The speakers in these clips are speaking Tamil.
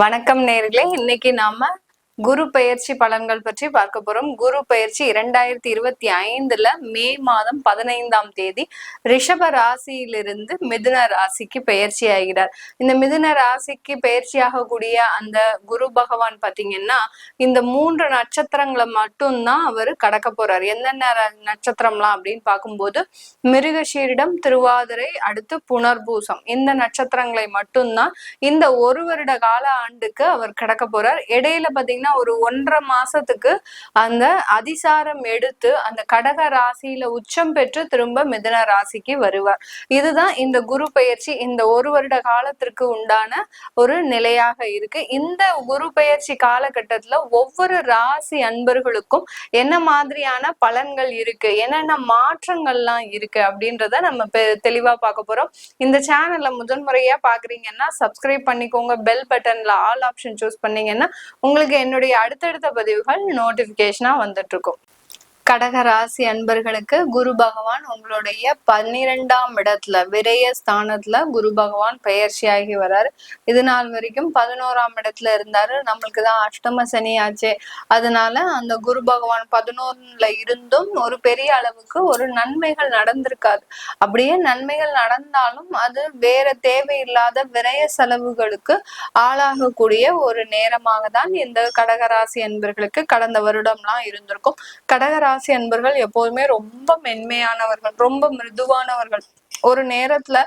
வணக்கம் நேர்களே, இன்னைக்கு நாம குரு பெயர்ச்சி பலன்கள் பற்றி பார்க்க போறோம். குரு பெயர்ச்சி 2025 மே மாதம் 15ஆம் தேதி ரிஷப ராசியிலிருந்து மிதுன ராசிக்கு பெயர்ச்சி ஆகிறார். இந்த மிதுன ராசிக்கு பெயர்ச்சி ஆகக்கூடிய அந்த குரு பகவான் பாத்தீங்கன்னா இந்த 3 நட்சத்திரங்களை மட்டும்தான் அவர் கடக்க போறார். என்னென்ன நட்சத்திரம்லாம் அப்படின்னு பார்க்கும்போது மிருகஷீரிடம், திருவாதிரை, அடுத்து புனர்பூசம், இந்த நட்சத்திரங்களை மட்டும்தான் இந்த ஒரு வருட கால ஆண்டுக்கு அவர் கடக்க போறார். இடையில பாத்தீங்கன்னா ஒரு 1.5 மாசத்துக்கு அந்த அதிசாரம் எடுத்து அந்த கடக ராசியில உச்சம் பெற்று திரும்ப மிதுன ராசிக்கு வருவார். இதுதான் இந்த குரு பெயர்ச்சி இந்த ஒரு வருட காலத்திற்கு உண்டான ஒரு நிலையாக இருக்கு. இந்த குரு பெயர்ச்சி காலகட்டத்துல ஒவ்வொரு ராசி அன்பர்களுக்கும் என்ன மாதிரியான பலன்கள் இருக்கு, என்னென்ன மாற்றங்கள்லாம் இருக்கு அப்படின்றத நம்ம தெளிவா பார்க்க போறோம். இந்த சேனல்ல முதன்முறையா பாக்குறீங்கன்னா சப்ஸ்கிரைப் பண்ணிக்கோங்க. பெல் பட்டன்ல ஆல் ஆப்ஷன் சூஸ் பண்ணீங்கன்னா உங்களுக்கு என்னுடைய அடுத்தடுத்த பதிவுகள் நோட்டிபிகேஷனா வந்துட்டு இருக்கும். கடக ராசி அன்பர்களுக்கு குரு பகவான் உங்களுடைய 12ஆம் இடத்துல விரய ஸ்தானத்துல குரு பகவான் பெயர்ச்சியாகி வர்றாரு. இது நாள் வரைக்கும் 11ஆம் இடத்துல இருந்தாரு. நம்மளுக்குதான் அஷ்டம சனி ஆச்சு. அதனால அந்த குரு பகவான் 11ல இருந்தும் ஒரு பெரிய அளவுக்கு ஒரு நன்மைகள் நடந்திருக்காது. அப்படியே நன்மைகள் நடந்தாலும் அது வேற தேவையில்லாத விரய செலவுகளுக்கு ஆளாகக்கூடிய ஒரு நேரமாக தான் இந்த கடகராசி அன்பர்களுக்கு கடந்த வருடம்லாம் இருந்திருக்கும். கடகராசி அன்பர்கள் எப்போதுமே ரொம்ப மென்மையானவர்கள், ரொம்ப மிருதுவானவர்கள். ஒரு நேரத்துல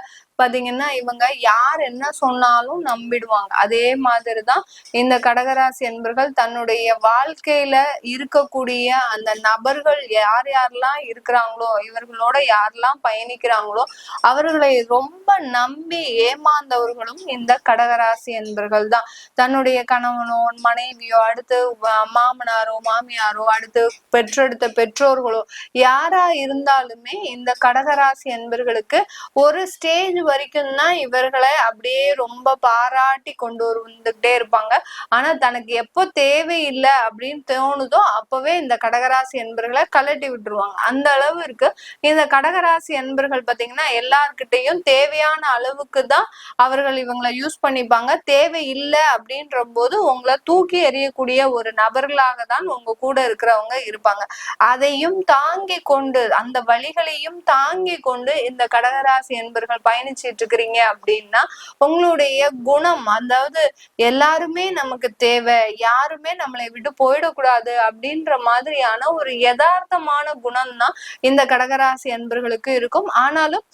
பாத்தீங்கன்னா இவங்க யார் என்ன சொன்னாலும் நம்பிடுவாங்க. அதே மாதிரிதான் இந்த கடகராசி அன்பர்கள் தன்னுடைய வாழ்க்கையில இருக்கக்கூடிய அந்த நபர்கள் யார் யாரெல்லாம் இருக்கிறாங்களோ, இவர்களோட யாரெல்லாம் பயணிக்கிறாங்களோ அவர்களை ரொம்ப நம்பி ஏமாந்தவர்களும் இந்த கடகராசி அன்பர்கள் தான். தன்னுடைய கணவனோ மனைவியோ, அடுத்து மாமனாரோ மாமியாரோ, அடுத்து பெற்றெடுத்த பெற்றோர்களோ யாரா இருந்தாலுமே இந்த கடகராசி அன்பர்களுக்கு ஒரு ஸ்டேஜ் வரைக்கும் தான் இவர்களை அப்படியே ரொம்ப பாராட்டி கொண்டு வந்துகிட்டே இருப்பாங்க. ஆனா தனக்கு எப்போ தேவையில்லை அப்படின்னு தோணுதோ அப்பவே இந்த கடகராசி அன்பர்களை கலட்டி விட்டுருவாங்க. அந்த அளவு இருக்கு. இந்த கடகராசி அன்பர்கள் பாத்தீங்கன்னா எல்லார்கிட்டையும் தேவையான அளவுக்கு தான் அவர்கள் இவங்களை யூஸ் பண்ணிப்பாங்க. தேவை இல்லை அப்படின்ற போது உங்களை தூக்கி எறியக்கூடிய ஒரு நபர்களாக தான் உங்க கூட இருக்கிறவங்க இருப்பாங்க. அதையும் தாங்கி கொண்டு அந்த வழிகளையும் தாங்கி கொண்டு இந்த கடகராசி என்பர்கள் பயணிச்சிட்டு இருக்கிறீங்க அப்படின்னா உங்களுடைய குணம், அதாவது எல்லாருமே நமக்கு தேவை, யாருமே நம்மளை விட்டு போயிடக்கூடாது அப்படின்ற மாதிரியான ஒரு யதார்த்தமான குணம் தான் இந்த கடகராசி அன்பர்களுக்கு இருக்கும். ஆனாலும்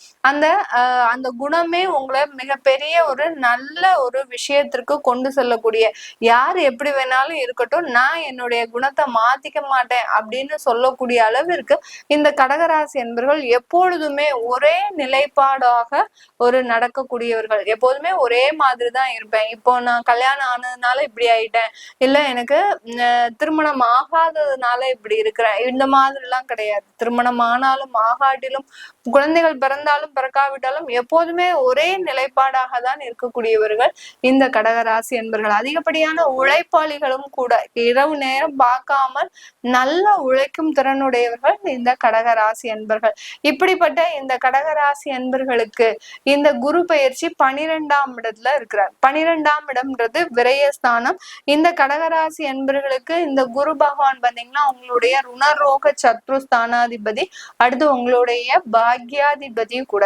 அந்த குணமே உங்களை மிகப்பெரிய ஒரு நல்ல ஒரு விஷயத்திற்கு கொண்டு செல்லக்கூடிய, யார் எப்படி வேணாலும் இருக்கட்டும், நான் என்னுடைய குணத்தை மாத்திக்க மாட்டேன் அப்படின்னு சொல்லக்கூடிய அளவிற்கு இந்த கடகராசி அன்பர்கள் எப்பொழுதுமே ஒரே நிலைப்பாடாக ஒரு நடக்கக்கூடியவர்கள். எப்போதுமே ஒரே மாதிரிதான் இருப்பேன். இப்போ நான் கல்யாணம் ஆனதுனால இப்படி ஆயிட்டேன், இல்ல எனக்கு திருமணம் ஆகாததுனால இப்படி இருக்கிறேன், இந்த மாதிரி எல்லாம் கிடையாது. திருமணம் ஆனாலும் ஆகாட்டிலும், குழந்தைகள் பிறந்தாலும் பிறக்காவிட்டாலும் எப்போதுமே ஒரே நிலைப்பாடாக தான் இருக்கக்கூடியவர்கள் இந்த கடகராசி என்பர்கள். அதிகப்படியான உழைப்பாளிகளும் கூட. இரவு நேரம் பார்க்காமல் நல்ல உழைக்கும் திறனுடையவர்கள் இந்த கடகராசி அன்பர்கள். இப்படிப்பட்ட இந்த கடகராசி அன்பர்களுக்கு இந்த குரு பெயர்ச்சி 12ஆம் இடத்துல இருக்கிறார். 12ஆம் இடம்ன்றது விரயஸ்தானம். இந்த கடகராசி அன்பர்களுக்கு இந்த குரு பகவான் பாத்தீங்கன்னா உங்களுடைய ருணரோக சத்ருஸ்தானாதிபதி, அடுத்து உங்களுடைய பாக்யாதிபதியும் கூட.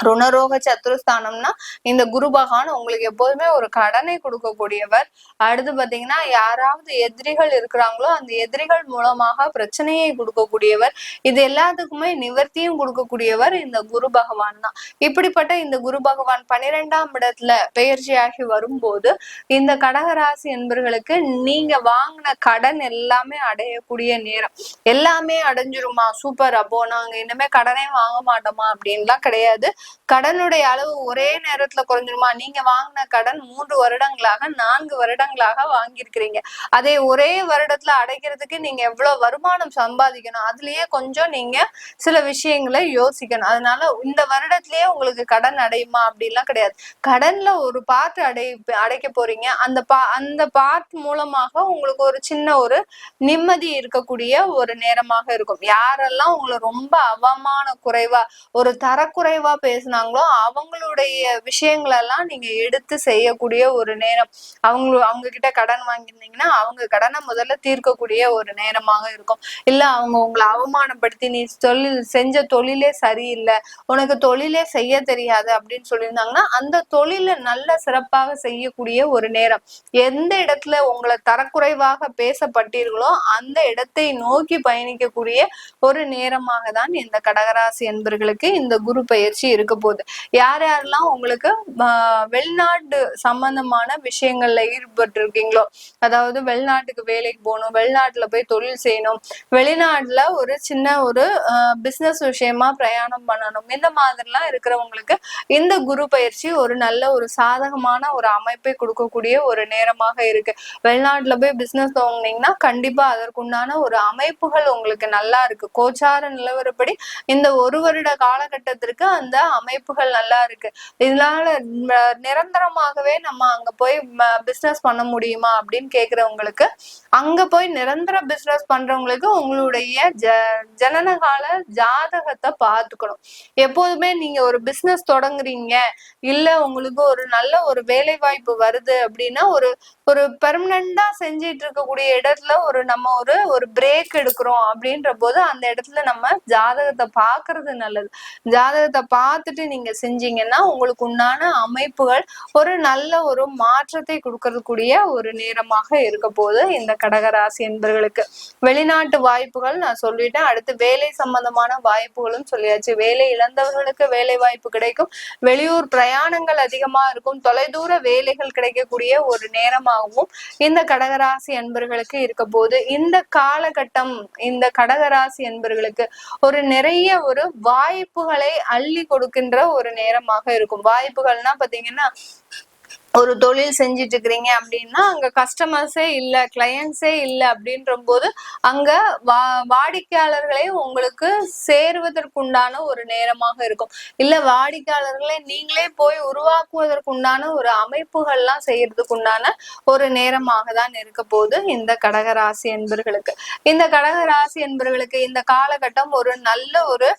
ருணரோக சத்ருஸ்தானம்னா இந்த குரு பகவான் உங்களுக்கு எப்போதுமே ஒரு கடனை கொடுக்கக்கூடியவர். அடுத்து பாத்தீங்கன்னா யாராவது எதிரிகள் இருக்கிறாங்களோ அந்த எதிரிகள் மூலமாக பிரச்சனையை கொடுக்கக்கூடியவர். இது எல்லாத்துக்குமே நிவர்த்தியும் கொடுக்கக்கூடியவர் இந்த குரு பகவான் தான். இப்படிப்பட்ட இந்த குரு பகவான் 12ஆம் இடத்துல பெயர்ச்சியாகி வரும்போது இந்த கடகராசி என்பர்களுக்கு நீங்க வாங்கின கடன் எல்லாமே அடையக்கூடிய நேரம். எல்லாமே அடைஞ்சிருமா, சூப்பர், அப்போ நாங்க இனிமே கடனே வாங்க மாட்டோமா அப்படின்லாம் கிடையாது. கடனுடைய அளவு ஒரே நேரத்துல குறைஞ்சிருமா, நீங்க வாங்கின கடன் 3 வருடங்களாக 4 வருடங்களாக வாங்கியிருக்கிறீங்க, அதே ஒரே வருடத்துல அடைக்கிறதுக்கு நீங்க எவ்வளவு வருமானம் சம்பாதிக்கணும், அதுலயே கொஞ்சம் நீங்க சில விஷயங்களை யோசிக்கணும். அதனால இந்த வருடத்திலேயே உங்களுக்கு கடன் அடையுமா அப்படின்லாம் கிடையாது. கடன்ல ஒரு பார்ட் அடைக்க போறீங்க. அந்த பார்ட் மூலமாக உங்களுக்கு ஒரு சின்ன ஒரு நிம்மதி இருக்கக்கூடிய ஒரு நேரமாக இருக்கும். யாரெல்லாம் உங்களை ரொம்ப அவமான குறைவா ஒரு தரக்குறைவா பேசுனாங்களோ அவங்களுடைய விஷயங்கள் எல்லாம் நீங்க எடுத்து செய்யக்கூடிய ஒரு நேரம். அவங்க கிட்ட கடன் வாங்கியிருந்தீங்கன்னா அவங்க கடனை முதல்ல தீர்க்கக்கூடிய ஒரு நேரமாக இருக்கும். இல்ல அவங்க உங்களை அவமானப்படுத்தி நீ செஞ்ச தொழிலே சரியில்லை, உனக்கு தொழிலே செய்ய தெரியாது அப்படின்னு சொல்லியிருந்தாங்கன்னா அந்த தொழிலை நல்ல சிறப்பாக செய்யக்கூடிய ஒரு நேரம். எந்த இடத்துல உங்களை தரக்குறைவாக பேசப்பட்டீர்களோ அந்த இடத்தை நோக்கி பயணிக்கக்கூடிய ஒரு நேரமாக தான் இந்த கடகராசி என்பர்களுக்கு இந்த குரு பயிற்சி இருக்க போகுது. யார் யாரெல்லாம் உங்களுக்கு வெளிநாட்டு சம்பந்தமான விஷயங்கள்ல ஈடுபட்டு இருக்கீங்களோ, அதாவது வெளிநாட்டுக்கு வேலைக்கு போகணும், வெளிநாட்டுல போய் தொழில் செய்யணும், வெளிநாட்டுல ஒரு சின்ன ஒரு பிசினஸ் விஷயமா பிரயாணம் பண்ணணும், இந்த மாதிரிலாம் இருக்கிறவங்களுக்கு இந்த குரு பயிற்சி ஒரு நல்ல ஒரு சாதகமான ஒரு அமைப்பை கொடுக்கக்கூடிய ஒரு நேரமாக இருக்கு. வெளிநாட்டுல போய் பிசினஸ் துவங்கினீங்கன்னா கண்டிப்பா அதற்குண்டான ஒரு அமைப்புகள் உங்களுக்கு நல்லா இருக்கு. கோச்சார நிலவரப்படி இந்த ஒரு வருட காலகட்டத்திற்கு அந்த அமைப்புகள் நல்லா இருக்கு. இதனால நிரந்தரமாகவே நம்ம அங்க போய் பிசினஸ் பண்ண முடியுமா அப்படின்னு கேக்குறவங்களுக்கு, அங்க போய் நிரந்தர பிசினஸ் பண்றவங்களுக்கு உங்களுடைய ஜனனகால ஜாதகத்தை பார்த்துக்கணும். எப்போதுமே நீங்க ஒரு பிசினஸ் தொடங்குறீங்க, இல்ல உங்களுக்கு ஒரு நல்ல ஒரு வேலை வாய்ப்பு வருது அப்படின்னா ஒரு பெர்மனண்டா செஞ்சிட்டு இருக்கக்கூடிய இடத்துல நம்ம ஒரு பிரேக் எடுக்கிறோம் அப்படின்ற போது அந்த இடத்துல நம்ம ஜாதகத்தை பாக்குறது நல்லது. ஜாதகத்தை பார்த்துட்டு நீங்க செஞ்சீங்கன்னா உங்களுக்கு உண்டான அமைப்புகள் ஒரு நல்ல ஒரு மாற்றத்தை கொடுக்கறதுக்கூடிய ஒரு நேரமாக இருக்க போது இந்த கடகராசி என்பவர்களுக்கு. வெளிநாட்டு வாய்ப்புகள் நான் சொல்லிட்டேன். அடுத்து வேலை சம்பந்தமான வாய்ப்புகளும் சொல்லியாச்சு. வேலை இழந்தவர்களுக்கு வேலை வாய்ப்பு கிடைக்கும். வெளியூர் பிரயாணங்கள் அதிகமா இருக்கும். தொலைதூர வேலைகள் கிடைக்கக்கூடிய ஒரு நேரமாகவும் இந்த கடகராசி என்பர்களுக்கு இருக்க போது இந்த காலகட்டம் இந்த கடகராசி என்பர்களுக்கு ஒரு நிறைய ஒரு வாய்ப்புகளை அள்ளி கொடுக்கின்ற ஒரு நேரமாக இருக்கும். வாய்ப்புகள்னா பாத்தீங்கன்னா, ஒரு தொழில் செஞ்சிட்டு இருக்கிறீங்க அப்படின்னா அங்க கஸ்டமர்ஸே இல்ல, கிளையன்ஸே இல்ல அப்படின்ற போது அங்க வாடிக்கையாளர்களே உங்களுக்கு சேருவதற்குண்டான ஒரு நேரமாக இருக்கும். இல்ல வாடிக்கையாளர்களை நீங்களே போய் உருவாக்குவதற்குண்டான ஒரு அமைப்புகள்லாம் செய்யறதுக்கு உண்டான ஒரு நேரமாக தான் இருக்க போது இந்த கடகராசி என்பர்களுக்கு. இந்த கடகராசி என்பர்களுக்கு இந்த காலகட்டம் ஒரு நல்ல ஒரு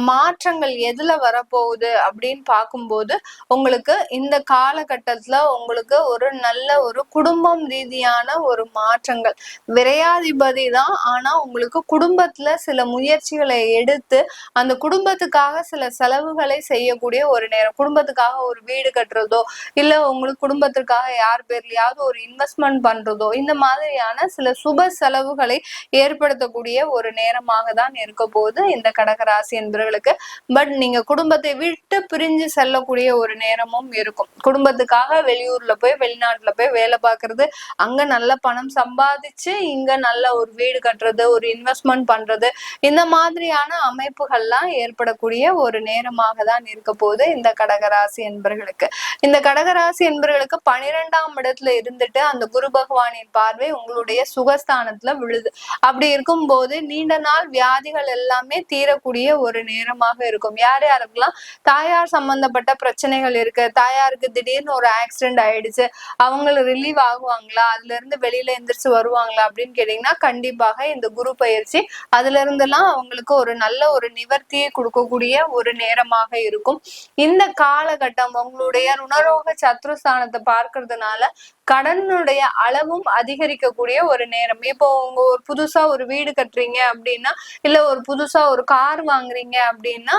மாற்றங்கள் எதுல வரப்போகுது அப்படின்னு பார்க்கும்போது உங்களுக்கு இந்த காலகட்டத்துல உங்களுக்கு ஒரு நல்ல ஒரு குடும்பம் ரீதியான ஒரு மாற்றங்கள். விரையாதிபதி தான், ஆனா உங்களுக்கு குடும்பத்துல சில முயற்சிகளை எடுத்து அந்த குடும்பத்துக்காக சில செலவுகளை செய்யக்கூடிய ஒரு நேரம். குடும்பத்துக்காக ஒரு வீடு கட்டுறதோ, இல்ல உங்களுக்கு குடும்பத்திற்காக யார் பேர்லயாவது ஒரு இன்வெஸ்ட்மெண்ட் பண்றதோ, இந்த மாதிரியான சில சுப செலவுகளை ஏற்படுத்தக்கூடிய ஒரு நேரமாக தான் இருக்க போது இந்த கடகராசி என்பவர்களுக்கு. பட் நீங்க குடும்பத்தை விட்டு பிரிஞ்சு செல்லக்கூடிய ஒரு நேரமும் இருக்கும். குடும்பத்துக்காக வெளியூர்ல போய் வெளிநாட்டுல போய் வேலை பார்க்கறது, அங்க நல்ல பணம் சம்பாதிச்சு இங்க நல்ல ஒரு வீடு கட்டுறது, ஒரு இன்வெஸ்ட்மெண்ட் பண்றது, இந்த மாதிரியான அமைப்புகள்லாம் ஏற்படக்கூடிய ஒரு நேரமாக தான் இருக்க போது இந்த கடகராசி என்பர்களுக்கு. இந்த கடகராசி என்பர்களுக்கு 12ஆம் இடத்துல இருந்துட்டு அந்த குரு பகவானின் பார்வை உங்களுடைய சுகஸ்தானத்துல விழுது. அப்படி இருக்கும் போது நீண்ட நாள் வியாதிகள் எல்லாமே தீரக்கூடிய ஒரு நேரமாக இருக்கும். யார் யாருக்கெல்லாம் தாயார் சம்பந்தப்பட்ட பிரச்சனைகள் இருக்கு, தாயாருக்கு திடீர்னு ஒரு ஆக்சிடென்ட் ஆயிடுச்சு, அவங்க ரிலீவ் ஆகுவாங்களா, அதுல இருந்து வெளியில எந்திரிச்சு வருவாங்களா அப்படின்னு கேட்டீங்கன்னா கண்டிப்பாக இந்த குரு பயிற்சி அதுல இருந்தெல்லாம் அவங்களுக்கு ஒரு நல்ல ஒரு நிவர்த்தியை கொடுக்கக்கூடிய ஒரு நேரமாக இருக்கும். இந்த காலகட்டம் உங்களுடைய ருணரோக சத்ருஸ்தானத்தை பார்க்கறதுனால கடனுடைய அளவும் அதிகரிக்கக்கூடிய ஒரு நேரம். இப்போ உங்க ஒரு புதுசா ஒரு வீடு கட்டுறீங்க அப்படின்னா, இல்ல ஒரு புதுசா ஒரு கார் வாங்குறீங்க அப்படின்னா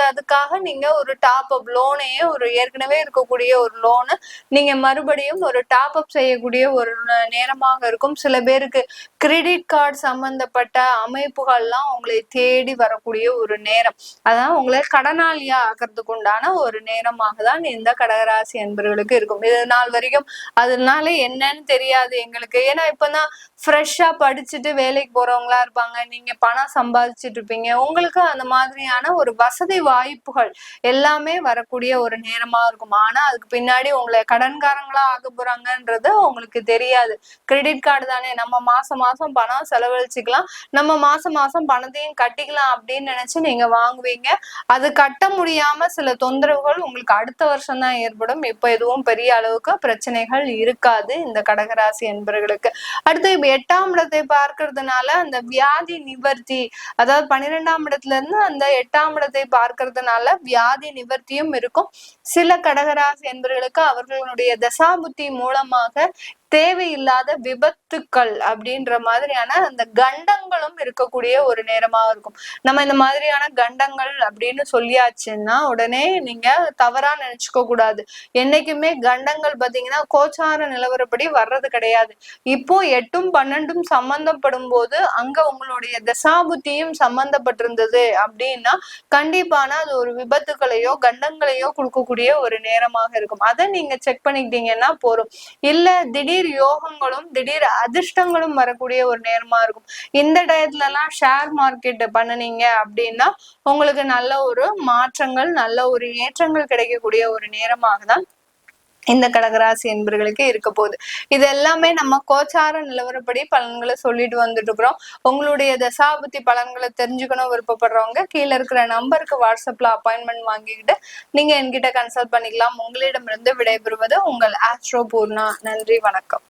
அதுக்காக நீங்க ஒரு டாப் அப் லோனையே, ஒரு ஏற்கனவே இருக்கக்கூடிய ஒரு லோனு நீங்க மறுபடியும் ஒரு டாப் அப் செய்யக்கூடிய ஒரு நேரமாக இருக்கும். சில பேருக்கு கிரெடிட் கார்டு சம்பந்தப்பட்ட அமைப்புகள்லாம் உங்களை தேடி வரக்கூடிய ஒரு நேரம். அதான் உங்களை கடனாளியா ஆக்கிறதுக்கு உண்டான ஒரு நேரமாக தான் இந்த கடகராசி என்பவர்களுக்கு இருக்கும். இது நாள் வரைக்கும் அதனால என்னன்னு தெரியாது எங்களுக்கு. ஏன்னா இப்பதான் ஃப்ரெஷ்ஷா படிச்சுட்டு வேலைக்கு போறவங்களா இருப்பாங்க, நீங்க பணம் சம்பாதிச்சுட்டு இருப்பீங்க, உங்களுக்கு அந்த மாதிரியான ஒரு வசதி வாய்ப்புகள் எல்லாமே வரக்கூடிய ஒரு நேரமா இருக்கும். ஆனா அதுக்கு பின்னாடி உங்களை கடன்காரங்களா ஆக போறாங்கன்றது உங்களுக்கு தெரியாது. கிரெடிட் கார்டு தானே, நம்ம மாசம் மாசம் பணம் செலவழிச்சுக்கலாம், நம்ம மாசம் மாசம் பணத்தையும் கட்டிக்கலாம் அப்படின்னு நினைச்சு நீங்க வாங்குவீங்க. அது கட்ட முடியாம சில தொந்தரவுகள் உங்களுக்கு அடுத்த வருஷம் தான் ஏற்படும். இப்ப எதுவும் பெரிய அளவுக்கு பிரச்சனைகள் இருக்காது இந்த கடகராசி என்பவர்களுக்கு. அடுத்து 8ஆம் இடத்தை பார்க்கறதுனால அந்த வியாதி நிவர்த்தி, அதாவது 12ஆம் இடத்துல இருந்து அந்த 8ஆம் இடத்தை பார்க்கறதுனால வியாதி நிவர்த்தியும் இருக்கும். சில கடகராசி என்பவர்களுக்கு அவர்களுடைய தசாபுத்தி மூலமாக தேவையில்லாத விபத்துக்கள் அப்படின்ற மாதிரியான அந்த கண்டங்களும் இருக்கக்கூடிய ஒரு நேரமா இருக்கும். நம்ம இந்த மாதிரியான கண்டங்கள் அப்படின்னு சொல்லியாச்சுன்னா உடனே நீங்க தவறா நினைச்சுக்க கூடாது. என்னைக்குமே கண்டங்கள் பாத்தீங்கன்னா கோச்சார நிலவரப்படி வர்றது கிடையாது. இப்போ 8ம் 12ம் சம்பந்தப்படும் போது அங்க உங்களுடைய தசாபுத்தியும் சம்பந்தப்பட்டிருந்தது அப்படின்னா கண்டிப்பான அது ஒரு விபத்துக்களையோ கண்டங்களையோ கொடுக்கக்கூடிய ஒரு நேரமாக இருக்கும். அதை நீங்க செக் பண்ணிக்கிட்டீங்கன்னா போறோம். இல்ல திடீர் யோகங்களும் திடீர் அதிர்ஷ்டங்களும் வரக்கூடிய ஒரு நேரமா இருக்கும். இந்த டயத்துல எல்லாம் ஷேர் மார்க்கெட் பண்ணுனீங்க அப்படின்னா உங்களுக்கு நல்ல ஒரு மாற்றங்கள் நல்ல ஒரு ஏற்றங்கள் கிடைக்கக்கூடிய ஒரு நேரமாக தான் இந்த கடகராசி என்பர்களுக்கு இருக்க போகுது. இது எல்லாமே நம்ம கோச்சார நிலவரப்படி பலன்களை சொல்லிட்டு வந்துட்டு இருக்கிறோம். உங்களுடைய தசாபுத்தி பலன்களை தெரிஞ்சுக்கணும் விருப்பப்படுறவங்க கீழே இருக்கிற நம்பருக்கு வாட்ஸ்அப்ல அப்பாயின்மெண்ட் வாங்கிக்கிட்டு நீங்க என்கிட்ட கன்சல்ட் பண்ணிக்கலாம். உங்களிடமிருந்து விடைபெறுவது உங்கள் ஆஸ்ட்ரோ பூர்ணா. நன்றி, வணக்கம்.